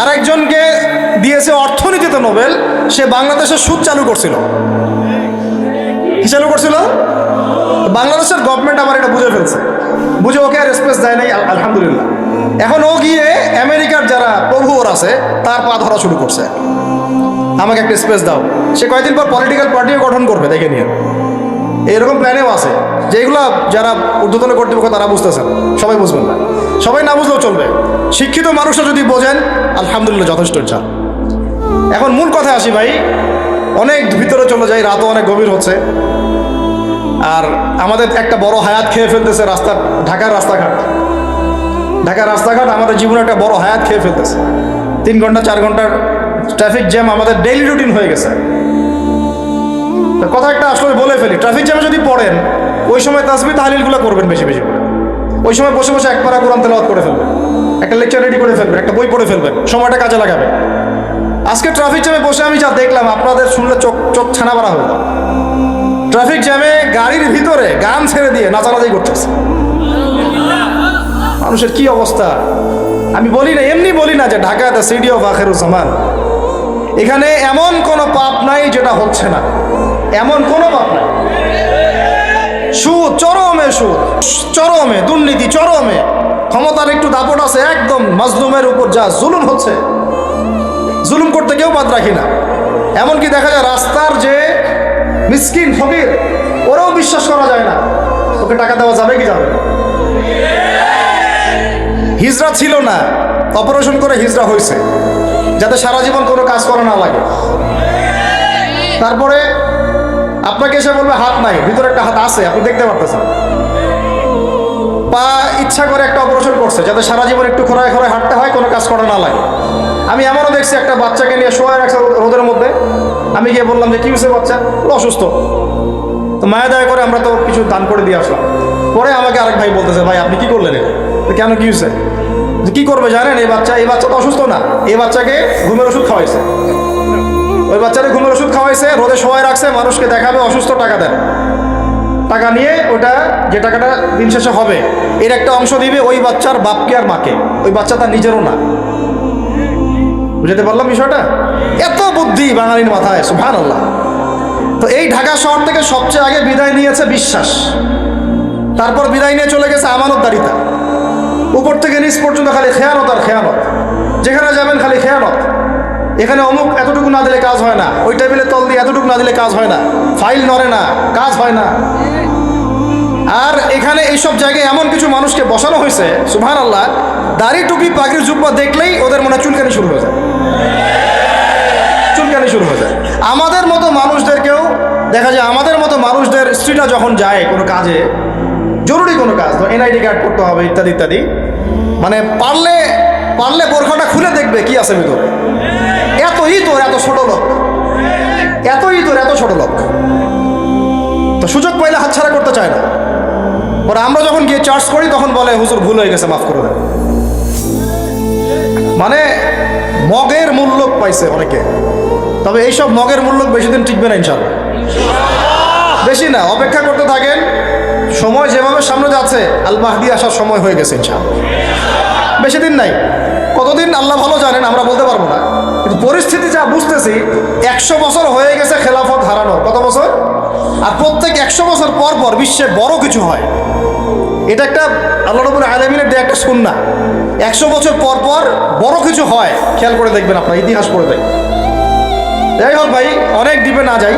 আরেকজনকে দিয়েছে অর্থনীতিতে নোবেল, সে বাংলাদেশে সুদ চালু করছিল। কি চালু করছিল? বাংলাদেশের গভর্নমেন্ট আবার এটা বুঝে ফেলছে, বুঝে ওকে আর স্পেস দেয় নাই, আলহামদুলিল্লাহ। এখন ও গিয়ে আমেরিকার যারা প্রভুর আছে তার পা ধরা শুরু করছে, আমাকে একটা স্পেস দাও। সে কয়েকদিন পর পলিটিক্যাল পার্টিও গঠন করবে, দেখে নিয়ে। এইরকম প্ল্যানেও আছে, যেগুলো যারা ঊর্ধ্বতন কর্তৃপক্ষ তারা বুঝতেছেন, সবাই বুঝবেন না, সবাই না বুঝলেও চলবে। শিক্ষিত মানুষরা যদি বোঝেন আলহামদুলিল্লাহ, যথেষ্ট ইচ্ছা। এখন মূল কথা আসি ভাই, অনেক ভিতরে চলে যাই, রাতও অনেক গভীর হচ্ছে। আর আমাদের একটা বড় হায়াত খেয়ে ফেলতেছে ঢাকার রাস্তাঘাট আমাদের জীবনে একটা বড় হায়াত খেয়ে ফেলতেছে। 3 ঘন্টা 4 ঘন্টার ট্রাফিক জ্যাম আমাদের ডেইলি রুটিন হয়ে গেছে। কথা একটা আসলে বলে ফেলি, ট্রাফিক জ্যামে যদি পড়েন ওই সময় তাসবিহ তাহলিলগুলো করবেন বেশি বেশি করে। ওই সময় বসে বসে এক পারা কোরআন তেলাওয়াত করে ফেলবেন, একটা লেকচার রেডি করে ফেলবেন, একটা বই পড়ে ফেলবেন, সময়টা কাজে লাগাবেন। আজকে ট্রাফিক জ্যামে বসে আমি যা দেখলাম, আপনাদের শুনলে চোখ ছানা মারা হয়ে যায়। ট্রাফিক জ্যামে গাড়ির ভিতরে গান ছেড়ে দিয়ে নাচানাচি করতেছে। মানুষের কি অবস্থা! আমি বলি না, এমনি বলি না যে Dhaka the city of Akhiruzzaman. এখানে এমন কোনো পাপ নাই যেটা হচ্ছে না, এমন কোনো পাপ নাই। সুদ চরমে, দুর্নীতি চরমে, ক্ষমতার একটু দাপট আছে, একদম মাজলুমের উপর যা জুলুম হচ্ছে, জুলুম করতে কেউ বাদ রাখি না। এমনকি দেখা যায় রাস্তার যে মিসকিন ফকির, ওরাও বিশ্বাস করা যায় না ওকে টাকা দেওয়া যাবে কি যাবে না। হিজরা ছিল না, অপারেশন করে হিজরা হয়েছে, যাতে সারা জীবন কোনো কাজ করা না লাগে। তারপরে আপনাকে এসে বলবে হাত নাই, ভিতরে একটা হাত আছে, আপনি দেখতে পারতেছেন। পা ইচ্ছা করে একটা অপারেশন করছে, যাতে সারা জীবন একটু খোঁড়ায় হাঁটতে হয়, কোনো কাজ করা না লাগে। আমি এমনও দেখছি একটা বাচ্চাকে নিয়ে শোয়া রাখছে রোদের মধ্যে। আমি গিয়ে বললাম যে কি হয়েছে বাচ্চা? অসুস্থ। তো মায়া দয়া করে আমরা তো কিছু দান করে দিয়ে আসলাম। পরে আমাকে আরেক ভাই বলতেছে, ভাই আপনি কি করলেন? কেন, কি হয়েছে? কি করবে জানেন, এই বাচ্চা তো অসুস্থ না, এই বাচ্চাকে ঘুমের ওষুধ খাওয়াইছে। ওই বাচ্চাটা ঘুমের ওষুধ খাওয়াইছে, রোদে শোয়ায় রাখছে, মানুষকে দেখাবে অসুস্থ, টাকা দেন। টাকা নিয়ে ওটা যে টাকাটা দিন শেষে হবে এর একটা অংশ দিবে ওই বাচ্চার বাপকে আর মাকে। ওই বাচ্চা তার নিজেরও না। বুঝতে পারলাম বিষয়টা? এত বুদ্ধি বাঙালির মাথায়, সুবহানাল্লাহ। তো এই ঢাকা শহর থেকে সবচেয়ে আগে বিদায় নিয়েছে বিশ্বাস, তারপর বিদায় নিয়ে চলে গেছে আমানতদারিতা। উপর থেকে নিচ পর্যন্ত খালি খেয়ানত আর খেয়ানত, যেখানে যাবেন খালি খেয়ানত। এখানে অমুক এতটুকু না দিলে কাজ হয় না, ওই টেবিলে তল দিয়ে এতটুকু না দিলে কাজ হয় না, ফাইল নড়ে না, কাজ হয় না। আর এখানে এইসব জায়গায় এমন কিছু মানুষকে বসানো হয়েছে, সুবহানাল্লাহ, দাড়ি টুপি পাগড়ি জুব্বা দেখলেই ওদের মনে চুলকানি শুরু হয়ে যায়, আমাদের মতো মানুষদেরকেও দেখা যায়, আমাদের মতো মানুষদের স্ত্রীরা যখন যায় কোনো কাজে, জরুরি কোনো কাজ, এনআইডি কার্ড করতে হবে ইত্যাদি ইত্যাদি, মানে পারলে বোরখাটা খুলে দেখবে কি আছে ভিতরে। এত ছোট লোক, তো সুযোগ পাইলে হাতছাড়া করতে চায় না। পরে আমরা যখন গিয়ে চার্জ করি তখন বলে হুজুর ভুল হয়ে গেছে, মাফ করে দেন। মানে মগের মূল্য পাইছে অনেকে, তবে এইসব মগের মূল্য বেশি দিন টিকবে না ইনশাআল্লাহ। বেশি না, অপেক্ষা করতে থাকেন। সময় যেভাবে সামনে যাচ্ছে, আল মাহদি আসার সময় হয়ে গেছে ইনশাআল্লাহ। বেশি দিন নাই, কতদিন আল্লাহ ভালো জানেন, আমরা বলতে পারবো না। কিন্তু পরিস্থিতি যা বুঝতেছি, 100 বছর হয়ে গেছে খেলাফত হারানো। কত বছর? আর প্রত্যেক 100 বছর পর পর বিশ্বে বড় কিছু হয়। এটা একটা আল্লাহ রাব্বুল আলামিনের দেয়া একটা সুন্নাহ। 100 বছর পর পর বড় কিছু হয়, খেয়াল করে দেখবেন, আপনার ইতিহাস পড়ে দেখবেন। যাই হোক ভাই, অনেক ডিপে না যাই।